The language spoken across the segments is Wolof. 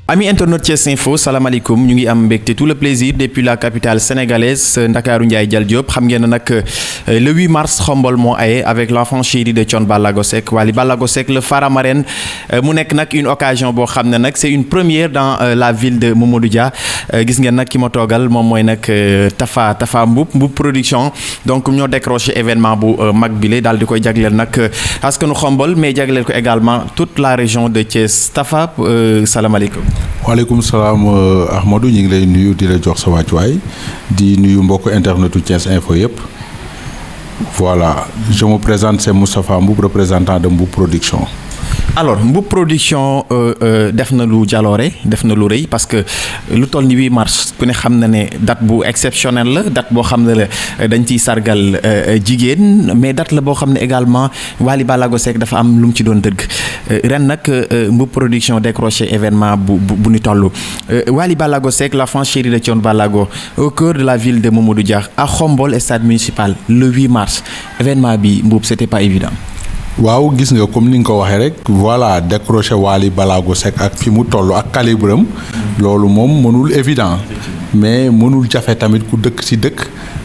Amis internautes Thiès Info salaamaaleykum ñu ngi am mbégte tout le plaisir depuis la capitale sénégalaise Ndakaaru Ndiaye Dial Diop xam ngeen nag le 8 mars Xombol moo aye avec l'enfant chéri de Thione Ballago Seck Wally Ballago Seck le phare marraine mu nekk nag une occasion boo xam ne nag c'est une première dans la ville de Mamadou Dia gis ngeen nag ki ma toogal moom mooy nag Tafa Mboup production donc ñoo décroché événement bu mag bile daal di koy jagleel nag askanu Xombol mais jagleel ko également toute la région de Thiès Tafa salaamaaleykum. waaleykum salaam Ahmadou ñu ngi lay nuyu di la jox sa wàccuwaay di nuyu mbokk internetu Thiès Info yëpp voilà je me présente c'est Moustapha Mboup représentant de Mboup production. alors Mboup production def na lu jaloore def na lu rëy parce que lu toll ni 8 mars ku ne xam na ne date bu exceptionnelle la date boo xam ne la dañ ciy sargal jigéen mais date la boo xam ne également Wally Ballago Seck dafa am lu mu ci doon dëgg ren nag Mboup production décroché événement bu ñu toll Wally Ballago Seck l'enfant chéri de Thione Ballago au cœur de la ville de Mamadou Dia à Xombol stade municipal le 8 mars événement bi Mboup c'était pas évident. waaw gis nga comme ni nga ko waxee rek voilà décroché Wally Ballago Seck ak fi mu toll ak calibre am loolu moom mënul évident mais mënul jafe tamit ku dëkk ci dëkk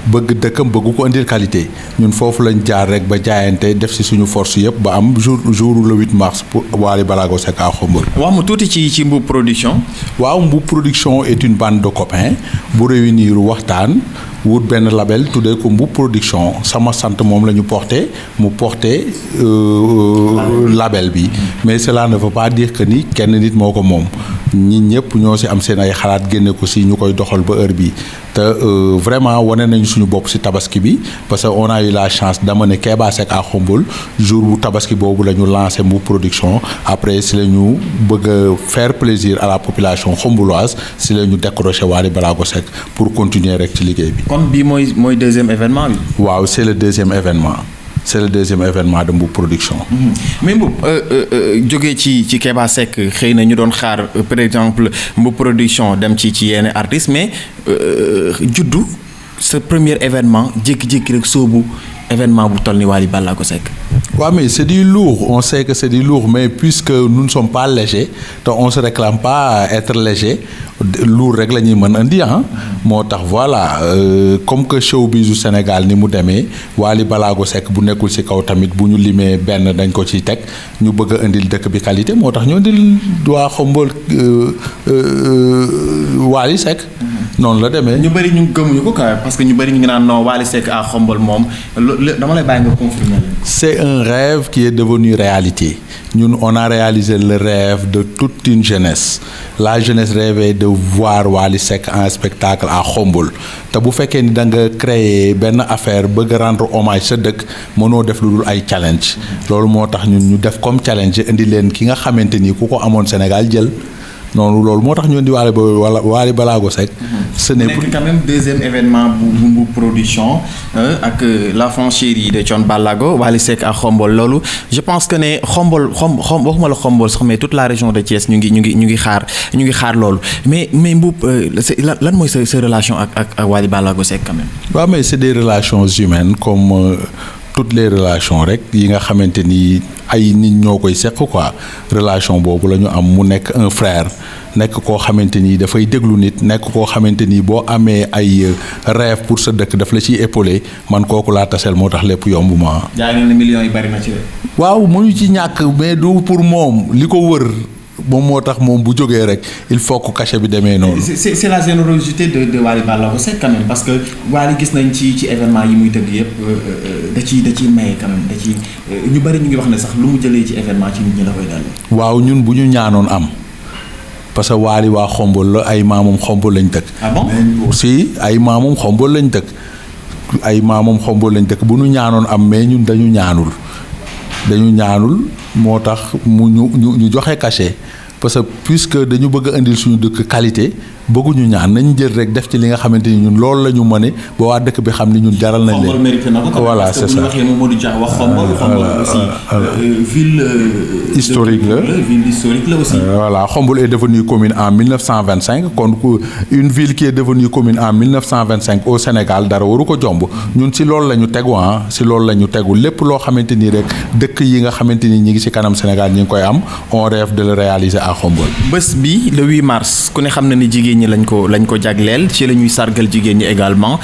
bëgg dëkkam bëgg ko indil qualité ñun foofu lañ jaar rek ba jaayante def ci suñu force yëpp ba am jour le 8 mars pour Wally Ballago Seck à Xombol. wax mu tuuti ci Mboup production. waaw Mboup production est une bande de copains bu réunir waxtaan. wut benn label tuddee ko Mboup production sama sant moom la ñu porté mu porté label bi mais cela ne veut pas dire que ni kenn nit moo ko moom ñi ñëpp ñoo ci am seen ay xalaat génne ko ci ñu koy doxal ba heure bi te vraiment wane nañu suñu bopp ci tabaski bi parce que on a eu la chance d'amener Kéba Seck à Xombol jour bu tabaski boobu la ñu lancé Mboup production après ci la ñu bëgg a faire plaisir à la population xomboloise ci la ñu décroché Wally Ballago Seck pour continuer rek ci liggéey bi. kon bii mooy deuxième événement bi. waaw c'est le deuxième événement de Mboup production. mais Mboup jógee ci Kéba Seck xëy na ñu doon xaar par exemple Mboup production dem ci yenn artistes mais juddu sa premier événement jékki-jékki rek soobu événement bu toll ni Wally Ballago Seck. waaw mais c'est du lourd on sait que c'est du lourd mais puisque nous ne sommes pas légers te on se réclame pas être léger lourd rek la ñuy mën indi moo tax voilà comme que showbiz du Sénégal ni mu demee Wally Ballago Seck bu nekkul ci kaw tamit bu ñu limee benn dañ ko ciy teg ñu bëgg a indil dëkk bi qualité moo tax ñu indil waa Xombol Wally Seck. noonu la demee. ñu bëri ñu gëmuñu ko quoi parce que ñu bëri ñu ngi naan non Wally Seck à Xombol moom dama lay bàyyi nga confirmer. C'est un rêve qui est devenu réalité ñun on a réalisé le rêve de toute une jeunesse la jeunesse rêvait de voir Wally Seck en spectacle à Xombol te bu fekkee ni da nga créer benn affaire bëgg rendre hommage sa dëkk mënoo def lu dul ay challenge loolu moo tax ñun ñu def comme challenge indi leen ki nga xamante ni ku ko amoon Sénégal jël. noonu loolu moo tax ñu di Wally Ballago Seck. ce n'est nekk quand même deuxième événement bu Mboup production ak l'enfant chéri de Thione Ballago Wally Seck ak Xombol loolu je pense que ne Xombol waxuma la Xombol sax mais toute la région de Thiès ñu ngi xaar loolu mais Mboup lan mooy sa relation ak Wally Ballago Seck quand même. waaw mais c'est des relations humaines comme. toutes les relations rek yi nga xamante ni ay nit ñoo koy seq quoi relation boobu la ñu am mu nekk un frère nekk koo xamante ni dafay déglu nit nekk koo xamante ni boo amee ay rêve pour sa dëkk daf la ciy épauler man kooku laa taseel moo tax lépp yomb ma. jaay na ne millions yi bari na ci. waaw mënu ci ñàkk mais du pour moom li ko wër. moom moo tax moom bu jógee rek il faut que cachet bi demee noonu. c'est la générosité de Wally Ballago Seck quand même parce que Wally gis nañ ci événement yi muy tëgg yëpp da ciy maye quand même da ci ñu bari ñu ngi wax ne sax lu mu jëlee ci événement ci nit ñi la koy dal. waaw ñun bu ñu ñaanoon am parce que Wally waa Xombol la ay maamam Xombol lañ dëkk. ah bon aussi ay maamam Xombol lañ dëkk bu ñu ñaanoon am mais ñun dañu ñaanul moo tax ñu joxe cachet parce que puisque dañu bëgg a indil suñu dëkk qualité bëgguñu ñaan nañ jël rek def ci li nga xamante ni ñun loolu la ñu mëne ba waa dëkk bi xam ni ñun jaral nañ leen. Xombol mérité na ko. voilà c'est ça parce que bu ñu waxee Mamadou Dia wax Xombol aussi ville historique la aussi. voilà Xombol est devenue commune en 1925 kon une ville qui est devenue commune en 1925 au Sénégal dara waru ko jomb ñun si loolu la ñu tegu lépp loo xamante ni rek dëkk yi nga xamante ni ñi ngi ci kanam Sénégal ñi ngi koy am on rêve de le réaliser à Khombole. bés bi le 8 mars ku ne xam na ni jigéen ñi lañ ko jagleel ci la ñuy sargal jigéen ñi également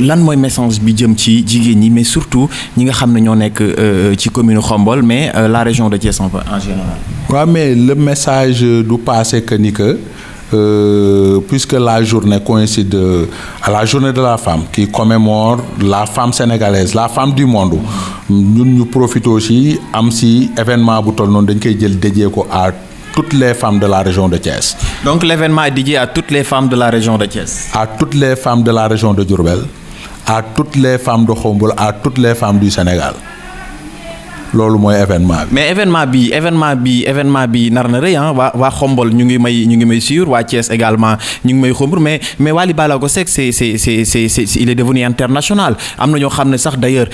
lan mooy message bi jëm ci jigéen ñi mais surtout ñi nga xam ne ñoo nekk ci commune Khombole mais la région de Thiès en général. waaw mais le message du passé que ni que puisque la journée coïncide à la journée de la femme qui commémore la femme sénégalaise la femme du monde ñun ñu profité aussi am si événement bu toll noonu dañ koy jël dédié ko à toutes les femmes de la région de Thiès. Donc l'événement est dédié à toutes les femmes de la région de Thiès. À toutes les femmes de la région de Diourbel, à toutes les femmes de Khombole, à toutes les femmes du Sénégal. loolu mooy événement bi. mais événement bi nar na rëy waa Khombole ñu ngi may suivre waa Thiès également ñu ngi may xumbur mais Wally Ballago Seck c'est il est devenu international am na ñoo xam ne sax d'ailleurs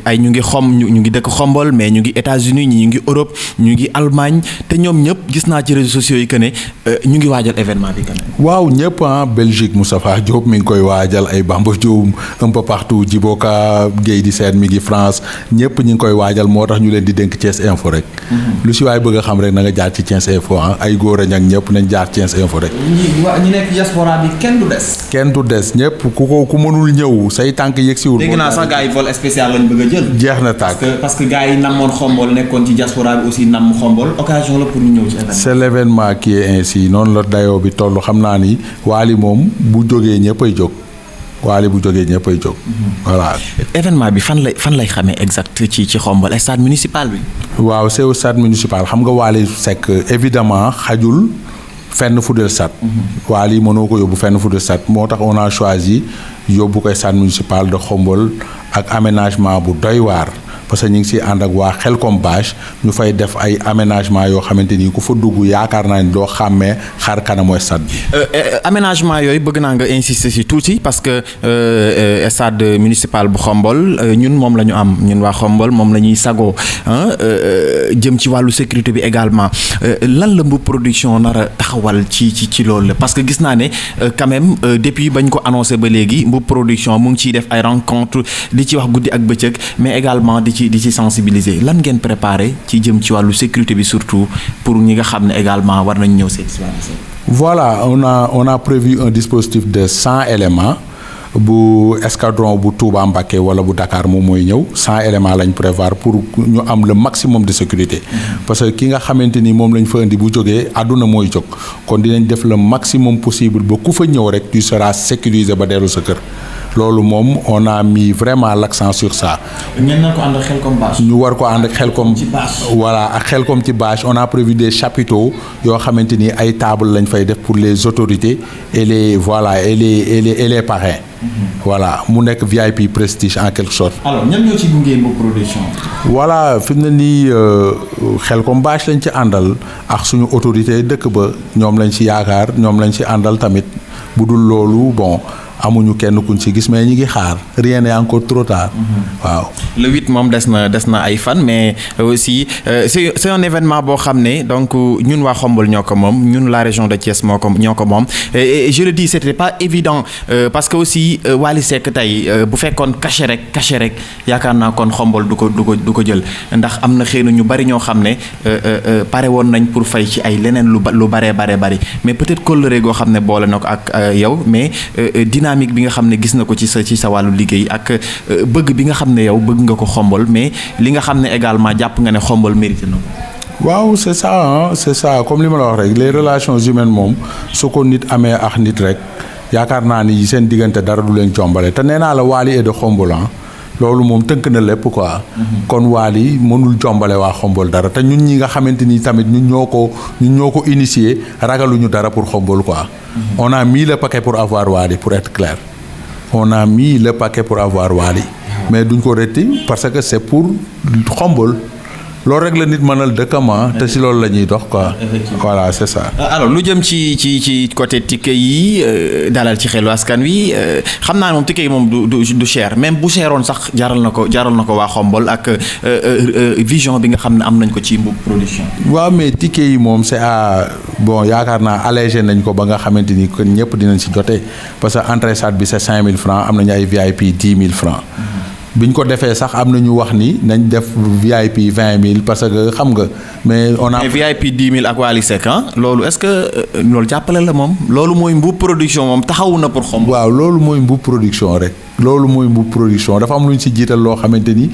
ay ñu ngi dëkk Khombole mais ñu ngi États-Unis ñu ngi Europe ñu ngi Allemagne te ñoom ñëpp gis naa ci réseaux sociaux yi que ne ñu ngi waajal événement bi quand même. waaw ñëpp Belgique Moustapha Diop mi ngi koy waajal ay Bamba Dioum un peu partout Djiboka Guèye di Sène mi ngi France ñëpp ñu ngi koy waajal moo tax ñu leen di dénk Thiès Info rek. lu si waay bëgg a xam rek na nga jaar ci Thiès Info ay góor a ñak ñëpp nañ jaar Thiès Info rek. ñi nekk diaspora bi kenn du des. kenn du des ñëpp ku mënul ñëw say tànk yegg siwul. dégg naa sax gars yi vol spécial lañ bëgg a jël. jeex na tàkk parce que gars yi namoon Khombole nekkoon ci diaspora bi aussi nam Khombole occasion la pour ñu ñëw ci événement. c'est l'événement qui est ainsi noonu la dayoo bi toll xam naa ni Wally moom bu jógee ñëppay jóg. Wally bu jógee ñëppay jóg. voilà. événement bi fan lay xamee exact ci Khombole stade municipal bi. waaw c'est au stade municipal xam nga Wally Seck évidemment xajul fenn fudel stade. Wally mënoo ko yóbbu fenn fudel stade moo tax on a choisi yóbbu ko stade municipal de Khombole ak aménagement bu doy waar. parce que ñu ngi siy ànd ak waa Xelkom Bâche ñu fay def ay aménagement yoo xamante ni ku fa dugg yaakaar naa ni doo xàmmee xar kanamu stade bi. aménagement yooyu bëgg naa nga insister si tuuti parce que stade municipal bu Khombole ñun moom la ñu am ñun waa Khombole moom la ñuy sagoo jëm ci wàllu sécurité bi également lan la Mboup Production nar a taxawal ci loolu la parce que gis naa ne quand même depuis bañ ko annoncé ba léegi Mboup Production mu ngi ciy def ay rencontres di ci wax guddi ak bëccëg mais également di ci sensibiliser lan ngeen préparé ci jëm ci wàllu sécurité bi surtout pour ñi nga xam ne également war nañu ñëw seeti. voilà on a prévu un dispositif de 100 éléments bu escadron bu Touba Mbacké wala bu Dakar moom mooy ñëw 100 éléments lañ prévoir pour ñu am le maximum de sécurité parce que ki nga xamante ni moom lañ fa indi bu jógee àdduna mooy jóg kon dinañ def le maximum possible ba ku fa ñëw rek tu seras sécurisé ba dellu sa kër. loolu moom on a mis vraiment l'accent sur ça. ngeen na ko ànd ak Xelkom Bâche. ñu war ko ànd ak Xelkom. voilà ak Xelkom ci bâche on a prévu des chapiteaux yoo xamante ni ay tables lañ fay def pour les autorités et les parrains. voilà mu nekk VIP prestige en quelque sorte. alors ñan ñoo ci gunge Mboup Production. voilà fi mu ne nii Xelkom Bâche lañ ci àndal ak suñu autorité dëkk ba ñoom lañ ci yaakaar ñoom lañ ci àndal tamit bu dul loolu bon. amuñu kenn kuñ ci gis mais ñi ngi xaar rien n'est encore trop tard. waaw. le 8 moom des na ay fan mais aussi c'est un événement boo xam ne donc ñun waa Khombole ñoo ko moom ñun la région de Thiès ñoo ko moom et je le dis c'était pas évident parce que aussi Wally Seck tey bu fekkoon caché rek yaakaar naa kon Khombole du ko jël ndax am na xëy na ñu bari ñoo xam ne pare woon nañ pour fay ci ay leneen lu baree bari mais peut-être kóllëre goo xam ne boole na ko ak yow mais dynamique bi nga xam ne gis na ko ci sa wàllu liggéey ak bëgg bi nga xam ne yow bëgg nga ko Khombole mais li nga xam ne également jàpp nga ne Khombole mérité na ko. waaw c'est ça comme li ma la wax rek les relations humaines moom su ko nit amee ak nit rek yaakaar naa ni seen diggante dara du leen jombale te nee naa la Wally est de Khombole loolu moom tënk na lépp quoi. kon Wally mënul jombale waa Khombole dara te ñun ñi nga xamante ni tamit ñun ñoo ko initié ragaluñu dara pour Khombole quoi. on a mis le paquet pour avoir Wally pour être clair on a mis le paquet pour avoir Wally mais duñ ko retti parce que c'est pour Khombole loolu rek la nit mënal dëkkama te si loolu la ñuy dox quoi. voilà c'est ça. alors lu jëm ci côté ticket yi dalal ci xelu askan wi xam naa moom ticket yi moom du cher même bu cheroon sax jaral na ko waa Khombole ak vision bi nga xam ne am nañ ko ci Mboup Production. waaw mais ticket yi moom c'est bon yaakaar naa allégé nañ ko ba nga xamante ni kon ñëpp dinañ si jotee parce que entrée stade bi c'est 5000 francs am nañu ay VIP 10 000 francs. biñ ko defee sax am na ñu wax ni nañ def VIP 20 000 parce que xam nga mais on a. mais VIP 10 000 ak Wally Seck loolu est-ce que loolu jàppale la moom loolu mooy Mbuup Production moom taxawu na pour xom. waaw loolu mooy Mbuup Production rek loolu mooy Mbuup Production dafa am lu ñu si jiital loo xamante ni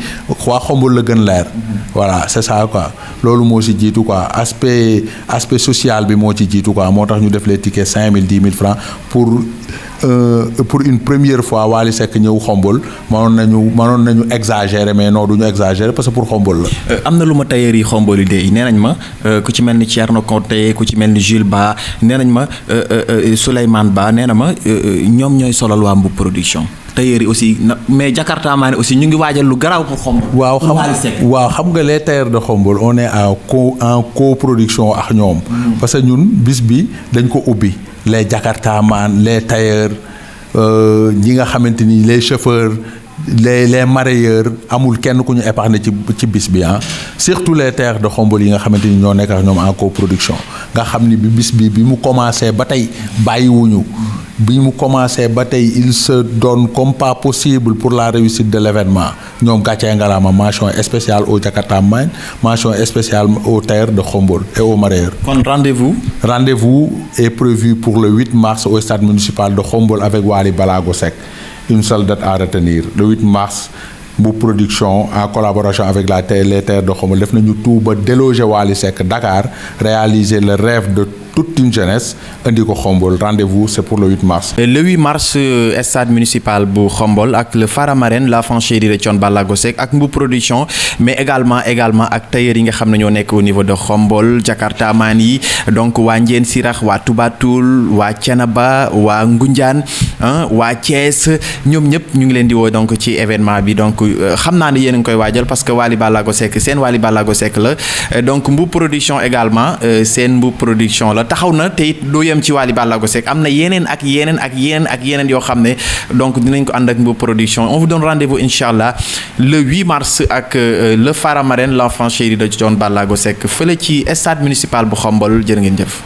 waa Xombol la gën leer. voilà c'est ça quoi loolu moo si jiitu quoi aspect social bi moo ci jiitu quoi moo tax ñu def les tickets 5 000 10 000 francs pour une première fois Wally Seck ñëw Xombol mënoon nañu exagérer mais non duñu exagérer parce que pour Xombol la. am na lu ma tailleur yi Xombol yi de nee nañ ma ku ci mel ni Thierno Conté ku ci mel ni Jules Ba nee nañ ma Souleymane Ba nee na ma ñoom ñooy solal waa Mbuup Production. tailleur yi aussi mais Jakarta maa ne aussi ñu ngi waajal lu garaaw pour Xombol. waaw xam nga les tailleurs de Xombol on est en coproduction ak ñoom. parce que ñun bis bi dañ ko ubbi. les Jakarta man les tailleurs ñi nga xamante ni les chauffeurs les mareyeurs amul kenn ku ñu épargné ci bis bi surtout les tailleurs de Xombol yi nga xamante ni ñoo nekk ak ñoom en coproduction nga xam ni bi bis bi mu commencé ba tey bàyyiwuñu bi mu commencé ba tey il se donne comme pas possible pour la réussite de l'événement ñoom gàccee ngalaama mention spéciale au Jakarta man mention spéciale aux tailleurs de Xombol et aux mareyeurs. kon rendez-vous est prévu pour le 8 mars au stade municipal de Xombol avec Wally Ballago Seck. Une seule date à retenir le 8 mars Mbuup Production en collaboration avec les tailleurs de Xombol def nañu tout ba déloger Wally Seck Dakar réaliser le rêve de toute une jeunesse indi ko Xombol rendez-vous c'est pour le 8 mars. le 8 mars stade municipal bu Xombol ak le Faramareen l'enfant chéri de Thione Ballago Seck ak Mbuup Production mais également ak tailleur yi nga xam ne ñoo nekk au niveau de Xombol Jakarta maan yi donc waa Ndiène Sirax waa Toubatoul waa Thiénaba waa Ngoundiane waa Thiès ñoom ñëpp ñu ngi leen di woo donc ci événement bi donc xam naa ne yéen a ngi koy waajal parce que Wally Ballago Seck seen Wally Ballago Seck la donc Mbuup Production également seen Mbuup Production la taxaw na te it doo yem ci Wally Ballago Seck am na yeneen yoo xam ne donc dinañ ko ànd ak Mbuup Production on vous donne rendez-vous inchallah le 8 mars ak le Faramareen l'enfant chéri de Thione Ballago Seck fële ci stade municipal bu Xombol jërë ngeen jëf.